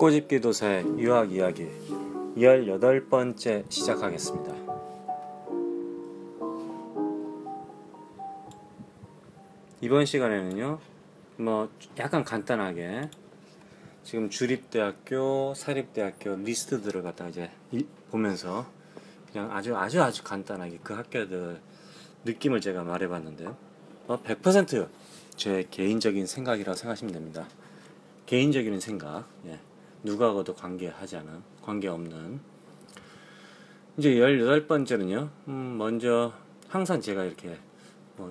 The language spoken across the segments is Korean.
꼬집기도사의 유학 이야기 18번째 시작하겠습니다. 이번 시간에는요, 약간 간단하게 지금 주립대학교, 사립대학교 리스트들을 갖다가 이제 보면서 그냥 아주 간단하게 그 학교들 느낌을 제가 말해봤는데요. 100% 제 개인적인 생각이라고 생각하시면 됩니다. 개인적인 생각, 누구하고도 관계없는. 이제 18번째는요, 먼저 항상 제가 이렇게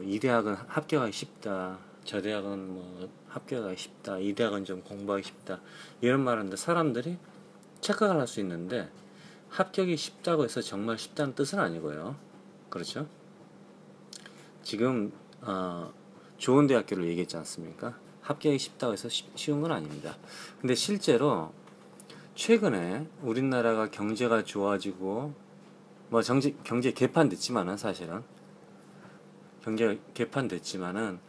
이 대학은 합격하기 쉽다, 저 대학은 합격하기 쉽다, 이 대학은 좀 공부하기 쉽다, 이런 말 하는데 사람들이 착각을 할 수 있는데, 합격이 쉽다고 해서 정말 쉽다는 뜻은 아니고요. 그렇죠? 지금 좋은 대학교를 얘기했지 않습니까? 합격이 쉽다고 해서 쉬운 건 아닙니다. 근데 실제로 최근에 우리나라가 경제가 좋아지고 경제 개판됐지만은, 사실은 경제 개판됐지만은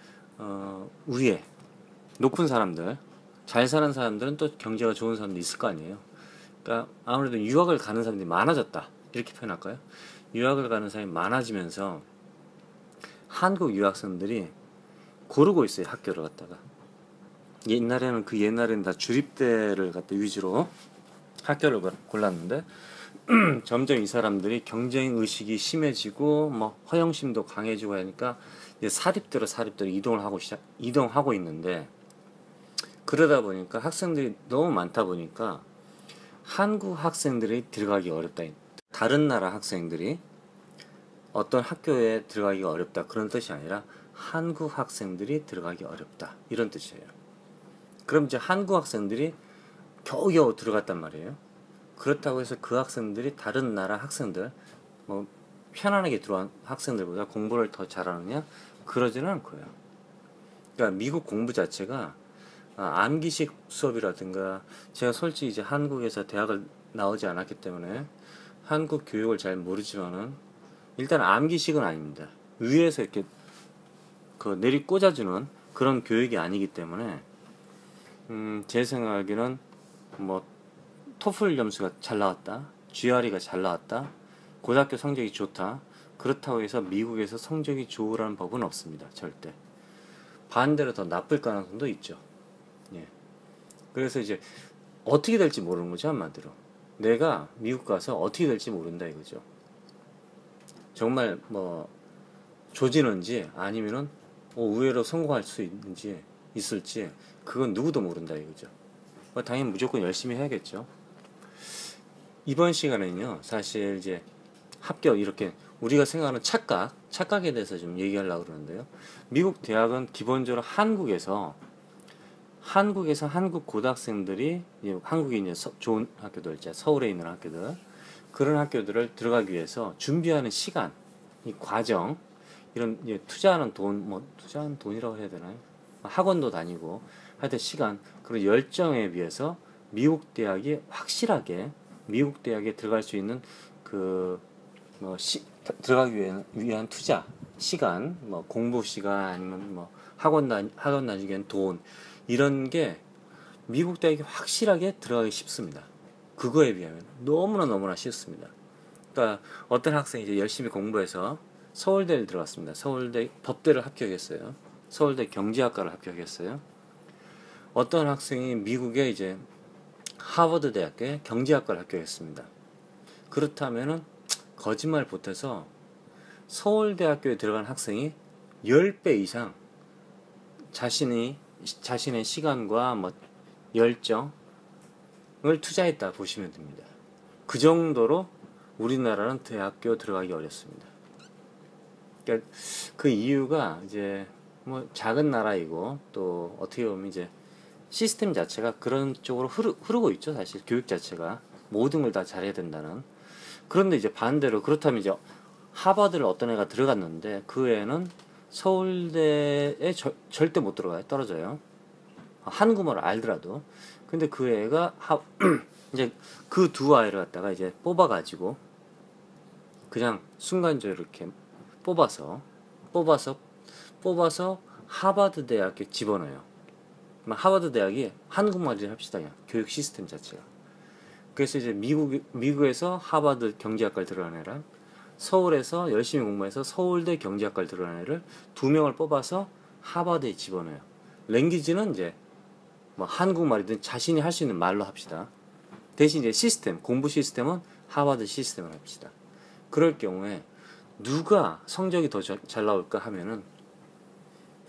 위에 높은 사람들, 잘 사는 사람들은 또 경제가 좋은 사람도 있을 거 아니에요. 그러니까 아무래도 유학을 가는 사람들이 많아졌다, 이렇게 표현할까요? 유학을 가는 사람이 많아지면서 한국 유학생들이 고르고 있어요, 학교를 갖다가. 옛날에는 다 주립대를 갖다 위주로 학교를 골랐는데 점점 이 사람들이 경쟁 의식이 심해지고 허영심도 강해지고 하니까 이제 사립대로 이동하고 있는데, 그러다 보니까 학생들이 너무 많다 보니까 한국 학생들이 들어가기 어렵다. 다른 나라 학생들이 어떤 학교에 들어가기가 어렵다, 그런 뜻이 아니라 한국 학생들이 들어가기 어렵다, 이런 뜻이에요. 그럼 이제 한국 학생들이 겨우겨우 들어갔단 말이에요. 그렇다고 해서 그 학생들이 다른 나라 학생들, 편안하게 들어온 학생들보다 공부를 더 잘하느냐? 그러지는 않고요. 그러니까 미국 공부 자체가 암기식 수업이라든가, 제가 솔직히 이제 한국에서 대학을 나오지 않았기 때문에 한국 교육을 잘 모르지만은, 일단 암기식은 아닙니다. 위에서 이렇게 내리 꽂아주는 그런 교육이 아니기 때문에, 제 생각에는 토플 점수가 잘 나왔다, GRE가 잘 나왔다, 고등학교 성적이 좋다, 그렇다고 해서 미국에서 성적이 좋으라는 법은 없습니다. 절대. 반대로 더 나쁠 가능성도 있죠. 그래서 이제 어떻게 될지 모르는 거죠, 한마디로. 내가 미국 가서 어떻게 될지 모른다, 이거죠. 정말 조지는지 아니면은 의외로 성공할 수 있을지 그건 누구도 모른다, 이거죠. 당연히 무조건 열심히 해야겠죠. 이번 시간에는요, 사실 이제 합격, 이렇게 우리가 생각하는 착각에 대해서 좀 얘기하려고 그러는데요. 미국 대학은 기본적으로 한국에서 한국 고등학생들이, 한국에 있는 좋은 학교들, 서울에 있는 학교들, 그런 학교들을 들어가기 위해서 준비하는 시간, 이 과정, 이런 투자하는 돈이라고 해야 되나요? 학원도 다니고 하여튼 시간, 그리고 열정에 비해서 미국 대학이 확실하게 미국 대학에 들어갈 수 있는 들어가기 위한 투자 시간, 공부 시간, 아니면 학원 다니기 위한 돈, 이런 게 미국 대학이 확실하게 들어가기 쉽습니다. 그거에 비하면 너무나 쉽습니다. 그러니까 어떤 학생이 이제 열심히 공부해서 서울대를 들어갔습니다. 서울대 법대를 합격했어요. 서울대 경제학과를 합격했어요. 어떤 학생이 미국에 이제 하버드 대학교에 경제학과를 합격했습니다. 그렇다면은 거짓말 보태서 서울대학교에 들어간 학생이 10배 이상 자신의 시간과 열정을 투자했다 보시면 됩니다. 그 정도로 우리나라는 대학교 들어가기 어렵습니다. 그러니까 그 이유가 이제 작은 나라이고, 또 어떻게 보면 이제 시스템 자체가 그런 쪽으로 흐르고 있죠. 사실 교육 자체가 모든 걸 다 잘해야 된다는. 그런데 이제 반대로, 그렇다면 이제 하버드를 어떤 애가 들어갔는데 그 애는 서울대에 절대 못 들어가요. 떨어져요. 한국어를 알더라도. 근데 그 애가 이제 그 두 아이를 갖다가 이제 뽑아가지고 그냥 순간적으로 이렇게 뽑아서 하버드 대학에 집어넣어요. 하버드 대학이 한국말이라 합시다. 그냥 교육 시스템 자체가. 그래서 이제 미국에서 하버드 경제학과를 들어간 애랑 서울에서 열심히 공부해서 서울대 경제학과를 들어간 애를 2명을 뽑아서 하버드에 집어넣어요. 랭귀지는 이제 뭐 한국말이든 자신이 할 수 있는 말로 합시다. 대신 이제 시스템, 공부 시스템은 하버드 시스템을 합시다. 그럴 경우에 누가 성적이 더 잘 나올까 하면은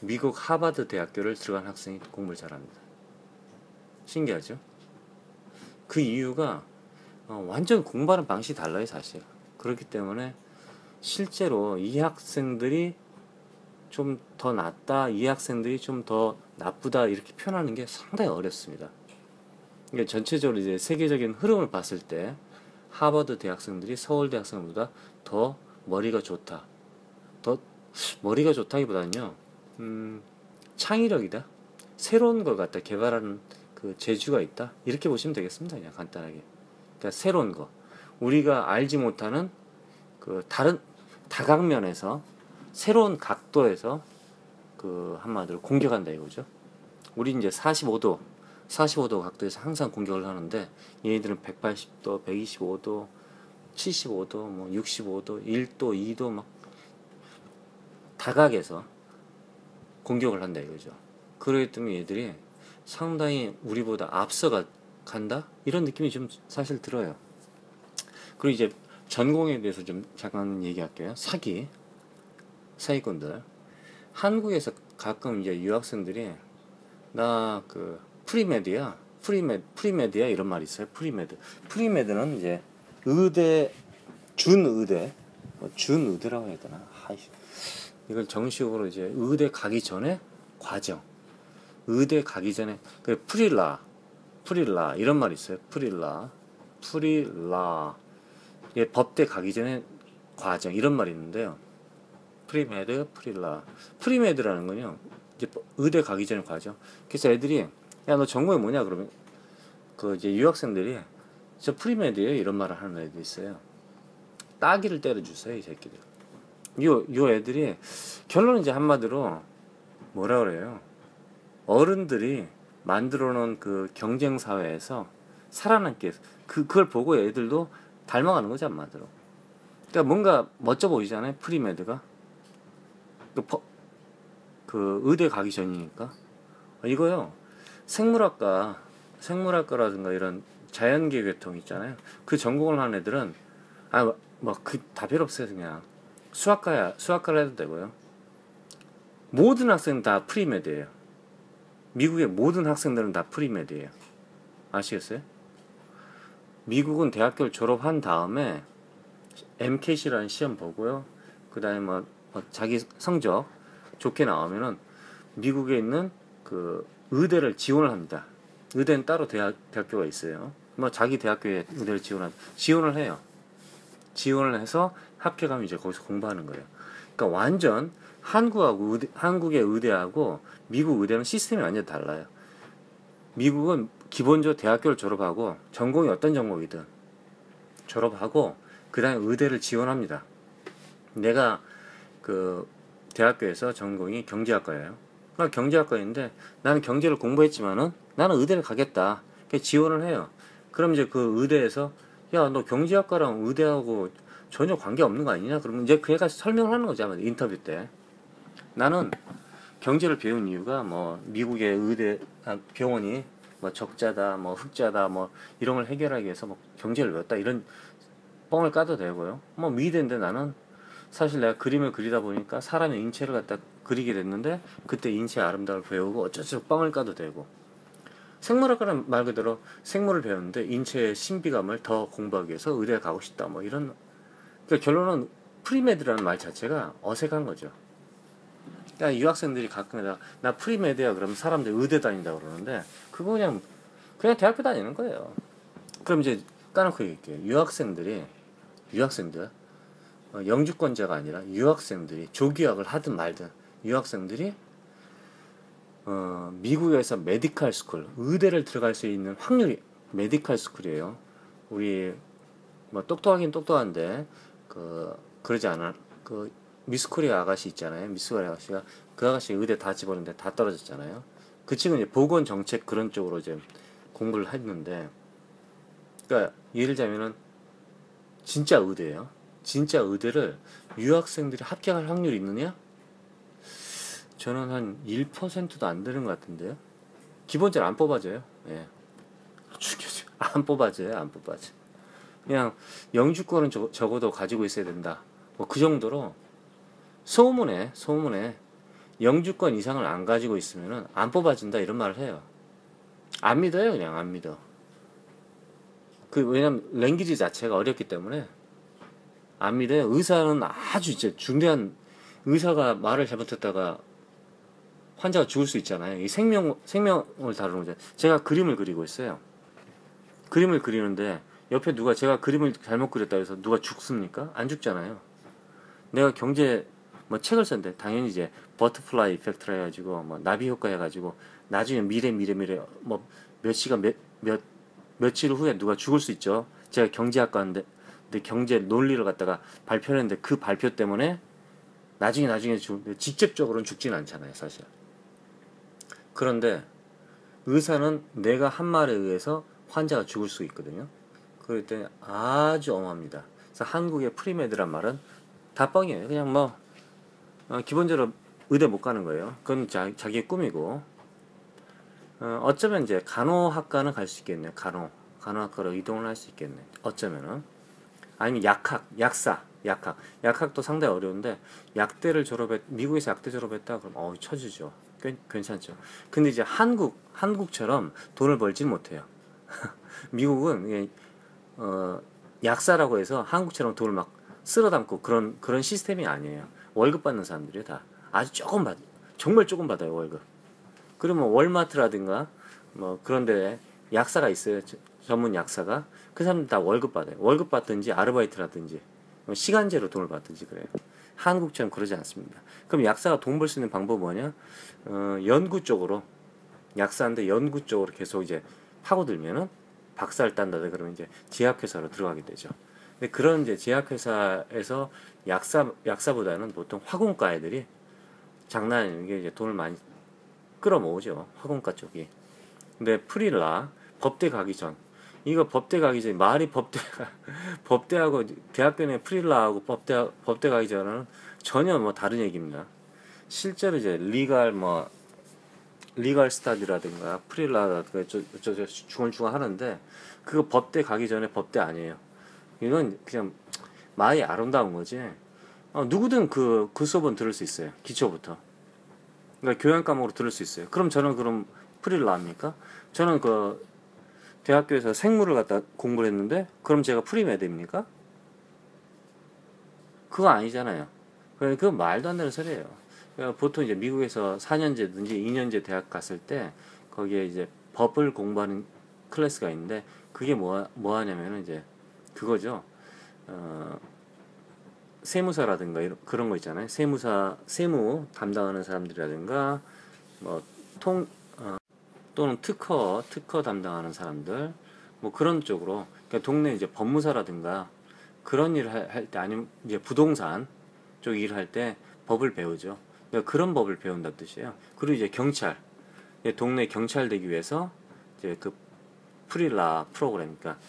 미국 하버드 대학교를 들어간 학생이 공부를 잘합니다. 신기하죠? 그 이유가 완전 공부하는 방식이 달라요, 사실. 그렇기 때문에 실제로 이 학생들이 좀 더 낫다, 이 학생들이 좀 더 나쁘다 이렇게 표현하는 게 상당히 어렵습니다. 그러니까 전체적으로 이제 세계적인 흐름을 봤을 때 하버드 대학생들이 서울대 학생보다 더 머리가 좋다. 더 머리가 좋다기보다는요, 창의력이다. 새로운 걸 갖다 개발하는 그 재주가 있다. 이렇게 보시면 되겠습니다. 그냥 간단하게. 그러니까 새로운 거. 우리가 알지 못하는 그 다른 다각면에서 새로운 각도에서 그 한마디로 공격한다 이거죠. 우리 이제 45도 각도에서 항상 공격을 하는데 얘네들은 180도, 125도, 75도, 뭐 65도, 1도, 2도 막 다각에서 공격을 한다 이거죠. 그렇기 때문에 얘들이 상당히 우리보다 앞서가 간다? 이런 느낌이 좀 사실 들어요. 그리고 이제 전공에 대해서 좀 잠깐 얘기할게요. 사기꾼들. 한국에서 가끔 이제 유학생들이 나 그 프리메드야 이런 말이 있어요. 프리메드는 이제 의대 준의대라고 해야 되나? 이걸 정식으로 이제 의대 가기 전에 과정, 의대 가기 전에 그 프릴라 이런 말이 있어요. 프릴라 예, 법대 가기 전에 과정 이런 말이 있는데요. 프리메드라는 건요, 이제 의대 가기 전에 과정. 그래서 애들이 야 너 전공이 뭐냐 그러면 그 이제 유학생들이 저 프리메드예요 이런 말을 하는 애들이 있어요. 따기를 때려주세요 이 새끼들. 요 애들이 결론은 이제 한마디로 뭐라 그래요? 어른들이 만들어놓은 그 경쟁 사회에서 살아남기 위해서 그걸 보고 애들도 닮아가는 거죠 한마디로. 그러니까 뭔가 멋져 보이잖아요 프리메드가. 그 의대 가기 전이니까 이거요. 생물학과라든가 이런 자연계 계통 있잖아요. 그 전공을 하는 애들은 다 필요 없어요. 그냥 수학과를 해도 되고요. 모든 학생은 다 프리메드예요. 미국의 모든 학생들은 다 프리메드예요. 아시겠어요? 미국은 대학교를 졸업한 다음에 MCAT라는 시험 보고요. 그 다음에 뭐 자기 성적 좋게 나오면은 미국에 있는 그 의대를 지원을 합니다. 의대는 따로 대학교가 있어요. 뭐 자기 대학교에 의대를 지원을 해요. 지원을 해서 합격하면 이제 거기서 공부하는 거예요. 그러니까 완전 한국의 의대하고 미국 의대는 시스템이 완전 달라요. 미국은 기본적으로 대학교를 졸업하고 전공이 어떤 전공이든 졸업하고 그 다음에 의대를 지원합니다. 내가 그 대학교에서 전공이 경제학과예요. 나 경제학과인데 나는 경제를 공부했지만은 나는 의대를 가겠다. 그래서 지원을 해요. 그럼 이제 그 의대에서 야, 너 경제학과랑 의대하고 전혀 관계 없는 거 아니냐? 그러면 이제 그 애가 설명을 하는 거죠. 인터뷰 때. 나는 경제를 배운 이유가 뭐 미국의 병원이 뭐 적자다, 뭐 흑자다, 뭐 이런 걸 해결하기 위해서 뭐 경제를 배웠다. 이런 뻥을 까도 되고요. 뭐 미대인데 나는 사실 내가 그림을 그리다 보니까 사람의 인체를 갖다 그리게 됐는데 그때 인체의 아름다움을 배우고 어쩌고 뻥을 까도 되고, 생물학과는 말 그대로 생물을 배웠는데 인체의 신비감을 더 공부하기 위해서 의대에 가고 싶다 뭐 이런. 그러니까 결론은 프리메드라는 말 자체가 어색한 거죠. 그러니까 유학생들이 가끔 나 프리메드야 그러면 사람들이 의대 다닌다 그러는데 그거 그냥 대학교 다니는 거예요. 그럼 이제 까놓고 얘기할게요. 유학생들 영주권자가 아니라 유학생들이 조기학을 하든 말든 유학생들이 미국에서 메디칼 스쿨 의대를 들어갈 수 있는 확률이 메디칼 스쿨이에요. 우리 뭐 똑똑하긴 똑똑한데 그러지 않아. 미스 코리아 아가씨 있잖아요. 미스 코리아 아가씨가 그 아가씨 의대 다 집었는데 다 떨어졌잖아요. 그 친구는 이제 보건 정책 그런 쪽으로 이제 공부를 했는데, 그러니까 예를 들자면은 진짜 의대예요. 진짜 의대를 유학생들이 합격할 확률이 있느냐? 저는 한 1%도 안 되는 것 같은데요. 기본적으로 안 뽑아져요. 예. 죽여줘. 안 뽑아져요. 안 뽑아져. 그냥 영주권은 적어도 가지고 있어야 된다. 뭐 그 정도로 소문에 영주권 이상을 안 가지고 있으면은 안 뽑아진다 이런 말을 해요. 안 믿어요. 그냥 안 믿어. 왜냐면 랭귀지 자체가 어렵기 때문에 안 믿어요. 의사는 아주 이제 중대한, 의사가 말을 잘못했다가 환자가 죽을 수 있잖아요. 이 생명을 다루는 거죠. 제가 그림을 그리고 있어요. 그림을 그리는데 옆에 누가 제가 그림을 잘못 그렸다 해서 누가 죽습니까? 안 죽잖아요. 내가 경제 뭐 책을 썼는데 당연히 이제 버터플라이 이펙트라 해가지고 뭐 나비 효과 해가지고 나중에 미래 뭐 몇 시간 며칠 후에 누가 죽을 수 있죠. 제가 경제학과인데 경제 논리를 갖다가 발표를 했는데 그 발표 때문에 나중에 직접적으로는 죽지는 않잖아요, 사실. 그런데 의사는 내가 한 말에 의해서 환자가 죽을 수 있거든요. 그럴 때 아주 엄합니다. 그래서 한국의 프리메드란 말은 다 뻥이에요. 그냥 뭐 기본적으로 의대 못 가는 거예요. 그건 자기의 꿈이고, 어쩌면 이제 간호학과는 갈 수 있겠네요. 간호학과로 이동을 할 수 있겠네. 어쩌면은. 아니면 약학도 상당히 어려운데, 미국에서 약대 졸업했다 그럼 쳐주죠. 괜찮죠. 근데 이제 한국처럼 돈을 벌진 못해요. 미국은 약사라고 해서 한국처럼 돈을 막 쓸어 담고 그런 시스템이 아니에요. 월급 받는 사람들이 다 아주 조금 받, 정말 조금 받아요, 월급. 그러면 월마트라든가 뭐 그런데 약사가 있어요. 전문 약사가. 그 사람들 다 월급 받아요. 월급 받든지 아르바이트라든지 시간제로 돈을 받든지 그래요. 한국처럼 그러지 않습니다. 그럼 약사가 돈 벌 수 있는 방법은 뭐냐? 연구 쪽으로, 약사인데 연구 쪽으로 계속 이제 파고들면은 박사를 딴다든가 그러면 이제 제약회사로 들어가게 되죠. 근데 그런 이제 제약회사에서 약사보다는 보통 화공과 애들이 장난 아니게 이제 돈을 많이 끌어모으죠. 화공과 쪽이. 근데 법대 가기 전, 이거 법대 가기 전, 말이 법대하고 대학교 내 프릴라하고 법대 가기 전은 전혀 뭐 다른 얘기입니다. 실제로 이제 리걸 스타디라든가 프릴라라든가 중얼중얼 하는데, 그거 법대 가기 전에 법대 아니에요. 이건 그냥 말이 아름다운 거지. 누구든 그 수업은 들을 수 있어요. 기초부터. 그러니까 교양 과목으로 들을 수 있어요. 그럼 프릴라 합니까? 저는 대학교에서 생물을 갖다 공부를 했는데 그럼 제가 프리메드입니까? 그거 아니잖아요. 그거 말도 안 되는 소리예요. 그러니까 보통 이제 미국에서 4년제든지 2년제 대학 갔을 때 거기에 이제 법을 공부하는 클래스가 있는데, 그게 뭐 하냐면은 이제 그거죠. 세무사라든가 그런 거 있잖아요. 세무 담당하는 사람들이라든가 뭐 또는 특허 담당하는 사람들, 뭐 그런 쪽으로, 그러니까 동네 이제 법무사라든가 그런 일을 할 때, 아니면 이제 부동산 쪽 일을 할 때 법을 배우죠. 그러니까 그런 법을 배운다는 뜻이에요. 그리고 이제 동네 경찰 되기 위해서 이제 그 프릴라 프로그램, 그러니까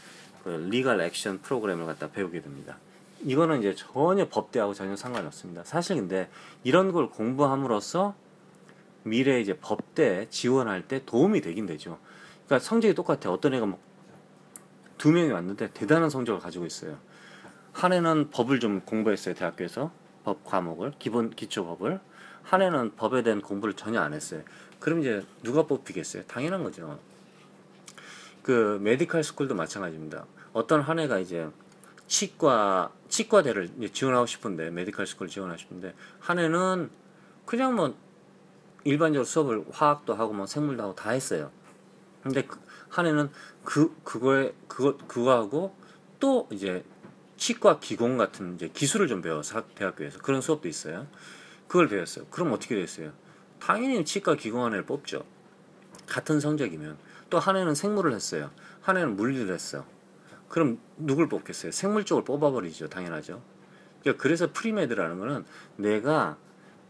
그 리걸 액션 프로그램을 갖다 배우게 됩니다. 이거는 이제 전혀 법대하고 전혀 상관없습니다. 사실 근데 이런 걸 공부함으로써 미래에 이제 법대 지원할 때 도움이 되긴 되죠. 그러니까 성적이 똑같아. 어떤 애가 뭐 2명이 왔는데 대단한 성적을 가지고 있어요. 한 애는 법을 좀 공부했어요. 대학교에서 법 과목을, 기초 법을. 한 애는 법에 대한 공부를 전혀 안 했어요. 그럼 이제 누가 뽑히겠어요? 당연한 거죠. 그 메디컬 스쿨도 마찬가지입니다. 어떤 한 애가 이제 치과대를 지원하고 싶은데, 메디컬 스쿨 지원하고 싶은데, 한 애는 그냥 뭐 일반적으로 수업을 화학도 하고 뭐 생물도 하고 다 했어요. 근데 한 애는 그거 하고 또 이제 치과 기공 같은 이제 기술을 좀 배워서 대학교에서 그런 수업도 있어요. 그걸 배웠어요. 그럼 어떻게 됐어요? 당연히 치과 기공하는 애를 뽑죠. 같은 성적이면. 또 한 애는 생물을 했어요. 한 애는 물리를 했어요. 그럼 누굴 뽑겠어요? 생물 쪽을 뽑아버리죠. 당연하죠. 그러니까 그래서 프리메드라는 거는 내가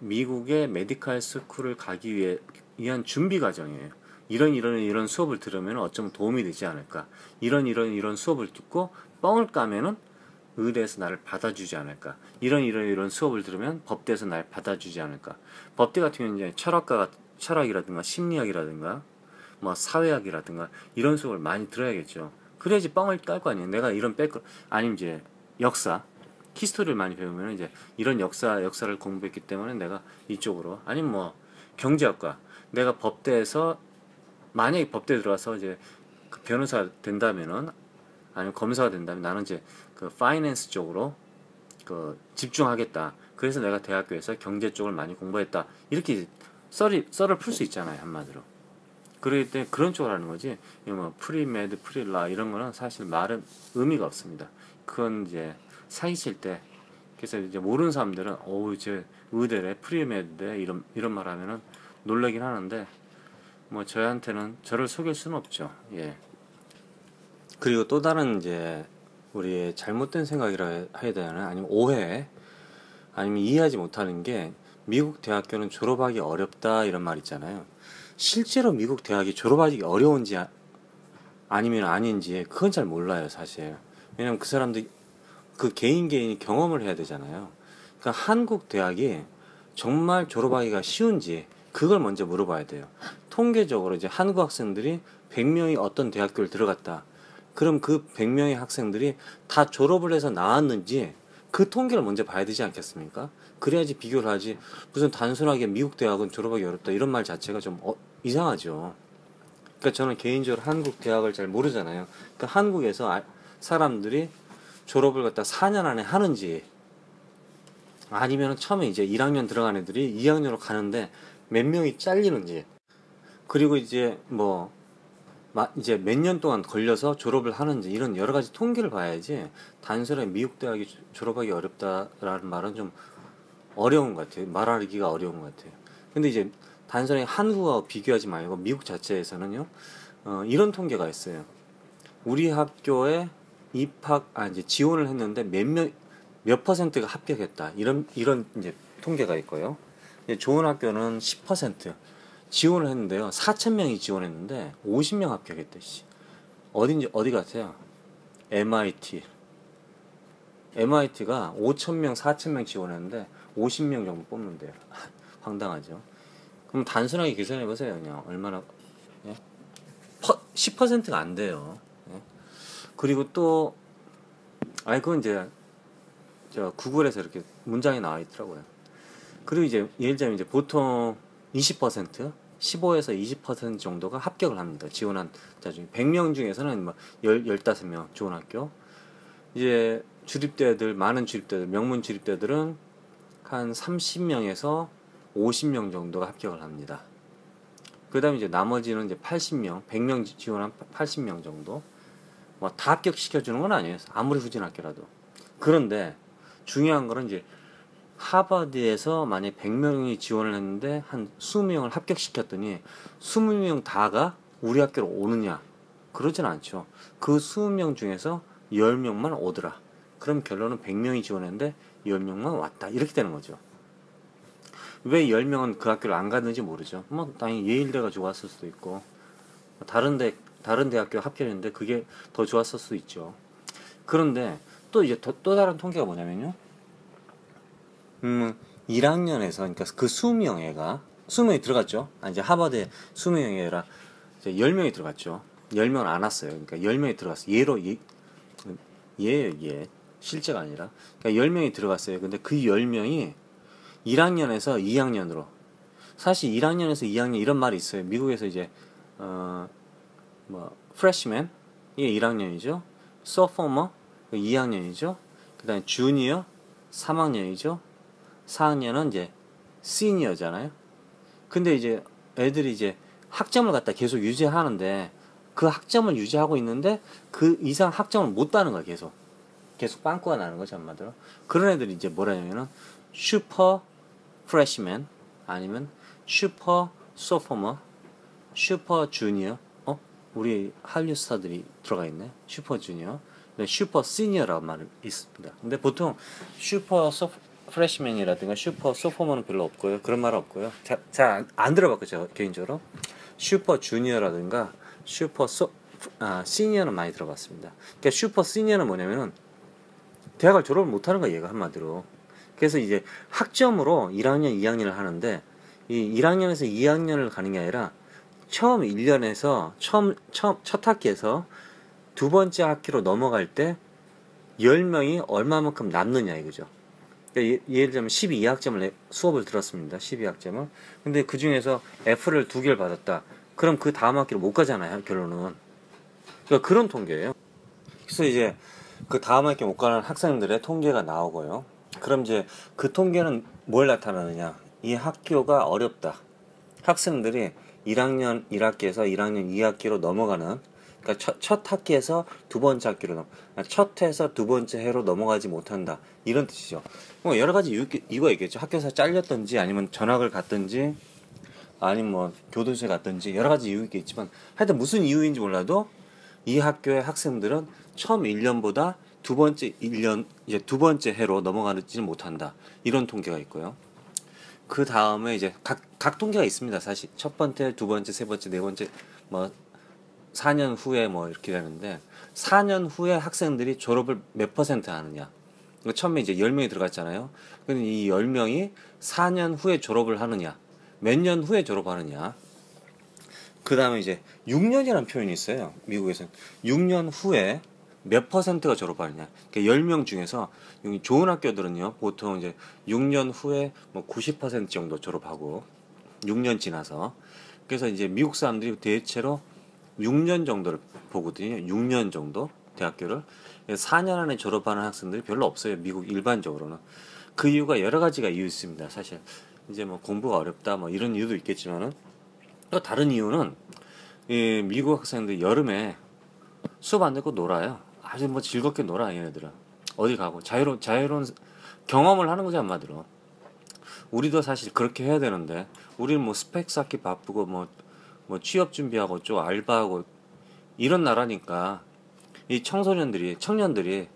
미국의 메디칼 스쿨을 가기 위한 준비 과정이에요. 이런 수업을 들으면 어쩌면 도움이 되지 않을까. 이런 수업을 듣고 뻥을 까면은 의대에서 나를 받아주지 않을까. 이런 수업을 들으면 법대에서 나를 받아주지 않을까. 법대 같은 경우는 이제 철학이라든가 심리학이라든가 뭐 사회학이라든가 이런 수업을 많이 들어야겠죠. 그래야지 뻥을 깔 거 아니에요. 내가 이런 아니면 이제 역사, 히스토리를 많이 배우면 이제 이런 역사를 공부했기 때문에 내가 이쪽으로, 아니면 뭐 경제학과, 내가 법대에서 만약에 법대에 들어가서 이제 그 변호사가 된다면은, 아니면 검사가 된다면 나는 이제 그 파이낸스 쪽으로 그 집중하겠다. 그래서 내가 대학교에서 경제 쪽을 많이 공부했다. 이렇게 썰을 풀 수 있잖아요, 한마디로. 그러기 때문에 그런 쪽으로 하는 거지. 뭐 프리메드, 프리라 이런 거는 사실 말은 의미가 없습니다. 그건 이제 사기칠 때, 그래서 이제 모르는 사람들은 어우 제 의대래 프리메드래 이런 말 하면은 놀라긴 하는데, 뭐 저희한테는 저를 속일 수는 없죠. 예. 그리고 또 다른 이제 우리의 잘못된 생각이라 해야 되나, 아니면 오해, 아니면 이해하지 못하는 게, 미국 대학교는 졸업하기 어렵다 이런 말 있잖아요. 실제로 미국 대학이 졸업하기 어려운지 아니면 아닌지 그건 잘 몰라요, 사실. 왜냐면 그 사람들 그 개인이 경험을 해야 되잖아요. 그러니까 한국 대학이 정말 졸업하기가 쉬운지 그걸 먼저 물어봐야 돼요. 통계적으로 이제 한국 학생들이 100명이 어떤 대학교를 들어갔다. 그럼 그 100명의 학생들이 다 졸업을 해서 나왔는지 그 통계를 먼저 봐야 되지 않겠습니까? 그래야지 비교를 하지. 무슨 단순하게 미국 대학은 졸업하기 어렵다 이런 말 자체가 좀 이상하죠. 그러니까 저는 개인적으로 한국 대학을 잘 모르잖아요. 그러니까 한국에서 사람들이 졸업을 갖다 4년 안에 하는지, 아니면 처음에 이제 1학년 들어간 애들이 2학년으로 가는데 몇 명이 잘리는지, 그리고 이제 뭐 이제 몇 년 동안 걸려서 졸업을 하는지, 이런 여러 가지 통계를 봐야지 단순하게 미국 대학이 졸업하기 어렵다라는 말은 좀 어려운 것 같아요. 말하기가 어려운 것 같아요. 근데 이제 단순히 한국하고 비교하지 말고 미국 자체에서는요, 이런 통계가 있어요. 우리 학교에 이제 지원을 했는데 몇 퍼센트가 합격했다. 이런 이제 통계가 있고요. 좋은 학교는 10% 지원을 했는데요. 4,000명이 지원했는데 50명 합격했대. 어디 같아요? MIT가 5,000명, 4,000명 지원했는데 50명 정도 뽑는데요. 황당하죠. 그럼 단순하게 계산해 보세요. 그냥 얼마나, 예? 10%가 안 돼요. 예? 그리고 또 그건 이제 저 구글에서 이렇게 문장이 나와 있더라고요. 그리고 이제 예를 들면 이제 보통 20%, 15에서 20% 정도가 합격을 합니다. 지원한 자 중에 100명 중에서는 뭐 15명 좋은 학교. 이제 많은 주립대들, 명문 주립대들은 한 30명에서 50명 정도가 합격을 합니다. 그 다음에 이제 나머지는 이제 80명, 100명 지원한 80명 정도. 뭐 다 합격시켜주는 건 아니에요. 아무리 후진 학교라도. 그런데 중요한 거는 이제 하버드에서 만약 100명이 지원을 했는데 한 20명을 합격시켰더니 20명 다가 우리 학교로 오느냐? 그러진 않죠. 그 20명 중에서 10명만 오더라. 그럼 결론은 100명이 지원했는데 10명만 왔다. 이렇게 되는 거죠. 왜 10명은 그 학교를 안 갔는지 모르죠. 뭐 당연히 예일대가 좋았을 수도 있고 다른 대학교 합격했는데 그게 더 좋았을 수도 있죠. 그런데 또 이제 또 다른 통계가 뭐냐면요. 1학년에서, 그러니까 그 20명이 들어갔죠. 이제 하버드에 20명이 아니라 이제 10명이 들어갔죠. 10명은 안 왔어요. 그러니까 10명이 들어갔어요. 예. 실제가 아니라. 그러니까 10명이 들어갔어요. 근데 그 10명이 1학년에서 2학년으로. 사실 1학년에서 2학년 이런 말이 있어요. 미국에서 이제, freshman, 이게 1학년이죠. sophomore, 2학년이죠. 그 다음에 junior, 3학년이죠. 4학년은 이제 시니어잖아요. 근데 이제 애들이 이제 학점을 갖다 계속 유지하는데, 그 학점을 유지하고 있는데 그 이상 학점을 못 따는 거야. 계속 빵꾸가 나는 거죠, 한마디로. 그런 애들이 이제 뭐라냐면은 슈퍼 프레시맨, 아니면 슈퍼 소포머, 슈퍼 주니어. 우리 한류 스타들이 들어가 있네. 슈퍼 주니어, 슈퍼 시니어라고 말을 있습니다. 근데 보통 슈퍼 프레시맨이라든가 슈퍼 소포머는 별로 없고요. 그런 말은 없고요. 잘 안 들어봤고 저 개인적으로 슈퍼 주니어라든가 슈퍼 시니어는 많이 들어봤습니다. 그러니까 슈퍼 시니어는 뭐냐면은 대학을 졸업을 못하는 거야, 얘가 한마디로. 그래서 이제 학점으로 1학년, 2학년을 하는데 이 1학년에서 2학년을 가는 게 아니라 처음 1년에서 첫 학기에서 두 번째 학기로 넘어갈 때 10명이 얼마만큼 남느냐 이거죠. 그러니까 예를 들면 12학점을 수업을 들었습니다. 12학점을. 근데 그 중에서 F를 2개를 받았다. 그럼 그 다음 학기로 못 가잖아요, 결론은. 그러니까 그런 통계예요. 그래서 이제 그 다음 학기 못 가는 학생들의 통계가 나오고요. 그럼 이제 그 통계는 뭘 나타나느냐? 이 학교가 어렵다. 학생들이 1학년 1학기에서 1학년 2학기로 넘어가는, 그러니까 첫 학기에서 두 번째 학기로 첫 해에서 두 번째 해로 넘어가지 못한다, 이런 뜻이죠. 뭐 여러 가지 이유가 있겠죠. 학교에서 잘렸든지 아니면 전학을 갔든지 아니면 뭐 교도소에 갔든지 여러 가지 이유가 있겠지만 하여튼 무슨 이유인지 몰라도 이 학교의 학생들은 처음 1년보다 두 번째 1년 이제 두 번째 해로 넘어가지는 못한다, 이런 통계가 있고요. 그 다음에 이제 각 통계가 있습니다. 사실 첫 번째, 두 번째, 세 번째, 네 번째 뭐 4년 후에 뭐 이렇게 되는데 4년 후에 학생들이 졸업을 몇 퍼센트 하느냐. 처음에 이제 10명이 들어갔잖아요. 근데 이 10명이 4년 후에 졸업을 하느냐, 몇 년 후에 졸업하느냐. 그 다음에 이제 6년이라는 표현이 있어요. 미국에서는 6년 후에 몇 퍼센트가 졸업하느냐. 그러니까 10명 중에서 좋은 학교들은요, 보통 이제 6년 후에 뭐 90% 정도 졸업하고 6년 지나서. 그래서 이제 미국 사람들이 대체로 6년 정도를 보거든요. 6년 정도 대학교를. 4년 안에 졸업하는 학생들이 별로 없어요, 미국 일반적으로는. 그 이유가 여러 가지가 이유 있습니다. 사실 이제 뭐 공부가 어렵다 뭐 이런 이유도 있겠지만은 또 다른 이유는 이 미국 학생들이 여름에 수업 안 듣고 놀아요. 아주 뭐 즐겁게 놀아, 얘네들은. 어디 가고 자유로운 경험을 하는 거지, 한마디로. 우리도 사실 그렇게 해야 되는데 우리는 뭐 스펙 쌓기 바쁘고 뭐 취업 준비하고 좀 알바하고 이런 나라니까 이 청년들이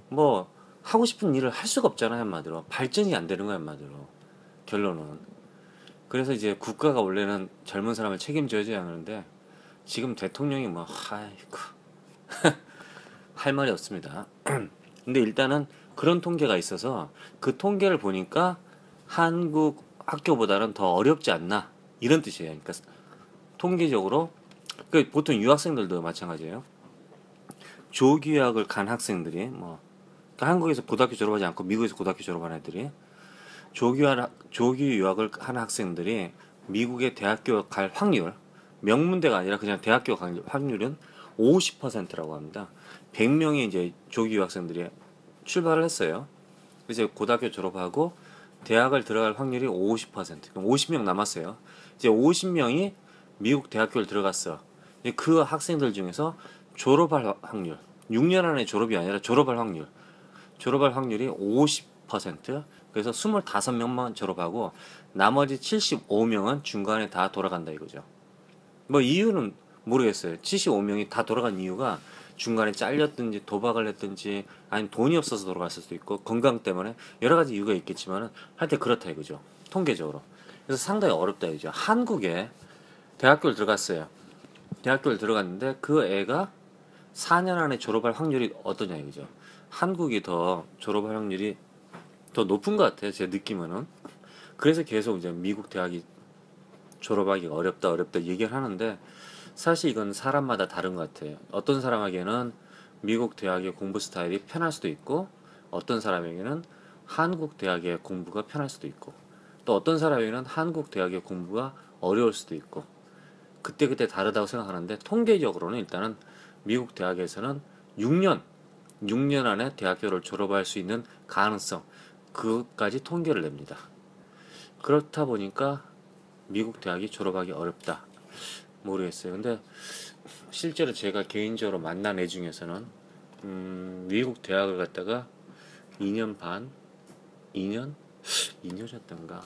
뭐 하고 싶은 일을 할 수가 없잖아요, 한마디로. 발전이 안 되는 거야, 한마디로. 결론은. 그래서 이제 국가가 원래는 젊은 사람을 책임져야 하는데 지금 대통령이 뭐 아이고 할 말이 없습니다. 근데 일단은 그런 통계가 있어서 그 통계를 보니까 한국 학교보다는 더 어렵지 않나, 이런 뜻이에요. 그러니까 통계적으로 보통 유학생들도 마찬가지예요. 조기 유학을 간 학생들이 뭐 그러니까 한국에서 고등학교 졸업하지 않고 미국에서 고등학교 졸업한 애들이 조기 유학을 한 학생들이 미국의 대학교 갈 확률, 명문대가 아니라 그냥 대학교 갈 확률은 50%라고 합니다. 100명의 이제 조기 유학생들이 출발을 했어요. 그래서 고등학교 졸업하고 대학을 들어갈 확률이 50%. 그럼 50명 남았어요. 이제 50명이 미국 대학교를 들어갔어. 그 학생들 중에서 졸업할 확률, 6년 안에 졸업이 아니라 졸업할 확률이 50%. 그래서 25명만 졸업하고 나머지 75명은 중간에 다 돌아간다 이거죠. 뭐 이유는 모르겠어요. 75명이 다 돌아간 이유가 중간에 잘렸든지 도박을 했든지 아니면 돈이 없어서 돌아갔을 수도 있고 건강 때문에 여러 가지 이유가 있겠지만은 하여튼 그렇다 이거죠, 통계적으로. 그래서 상당히 어렵다 이거죠. 한국에 대학교를 들어갔어요. 대학교를 들어갔는데 그 애가 4년 안에 졸업할 확률이 어떠냐 이거죠. 한국이 더 졸업할 확률이 더 높은 것 같아요, 제 느낌은. 그래서 계속 이제 미국 대학이 졸업하기가 어렵다 얘기를 하는데 사실 이건 사람마다 다른 것 같아요. 어떤 사람에게는 미국 대학의 공부 스타일이 편할 수도 있고 어떤 사람에게는 한국 대학의 공부가 편할 수도 있고 또 어떤 사람에게는 한국 대학의 공부가 어려울 수도 있고 그때그때 다르다고 생각하는데 통계적으로는 일단은 미국 대학에서는 6년 안에 대학교를 졸업할 수 있는 가능성, 그것까지 통계를 냅니다. 그렇다 보니까 미국 대학이 졸업하기 어렵다. 모르겠어요. 근데 실제로 제가 개인적으로 만난 애 중에서는 미국 대학을 갔다가 2년 반, 2년이었던가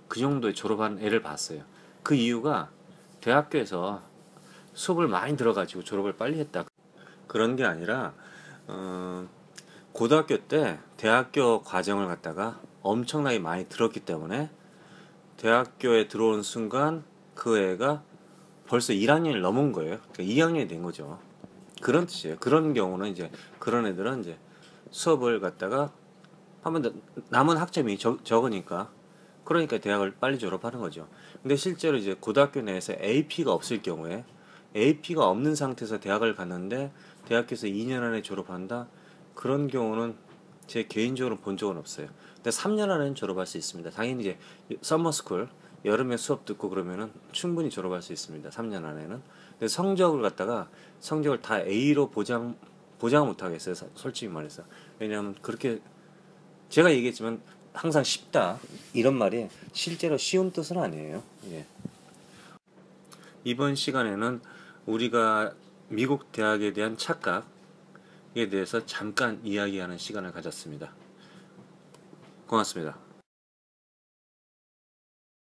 그 정도에 졸업한 애를 봤어요. 그 이유가 대학교에서 수업을 많이 들어가지고 졸업을 빨리 했다, 그런 게 아니라 고등학교 때 대학교 과정을 갖다가 엄청나게 많이 들었기 때문에 대학교에 들어온 순간 그 애가 벌써 1학년이 넘은 거예요. 그러니까 2학년이 된 거죠. 그런 뜻이에요. 그런 경우는 이제 그런 애들은 이제 수업을 갖다가 하면 남은 학점이 적으니까 그러니까 대학을 빨리 졸업하는 거죠. 근데 실제로 이제 고등학교 내에서 AP가 없을 경우에 AP가 없는 상태에서 대학을 갔는데 대학교에서 2년 안에 졸업한다. 그런 경우는 제 개인적으로 본 적은 없어요. 근데 3년 안에는 졸업할 수 있습니다. 당연히 이제 서머스쿨 여름에 수업 듣고 그러면은 충분히 졸업할 수 있습니다. 3년 안에는. 근데 성적을 다 A로 보장을 못 하겠어요. 솔직히 말해서. 왜냐하면 그렇게 제가 얘기했지만 항상 쉽다 이런 말이 실제로 쉬운 뜻은 아니에요. 예. 이번 시간에는 우리가 미국 대학에 대한 착각에 대해서 잠깐 이야기하는 시간을 가졌습니다. 고맙습니다.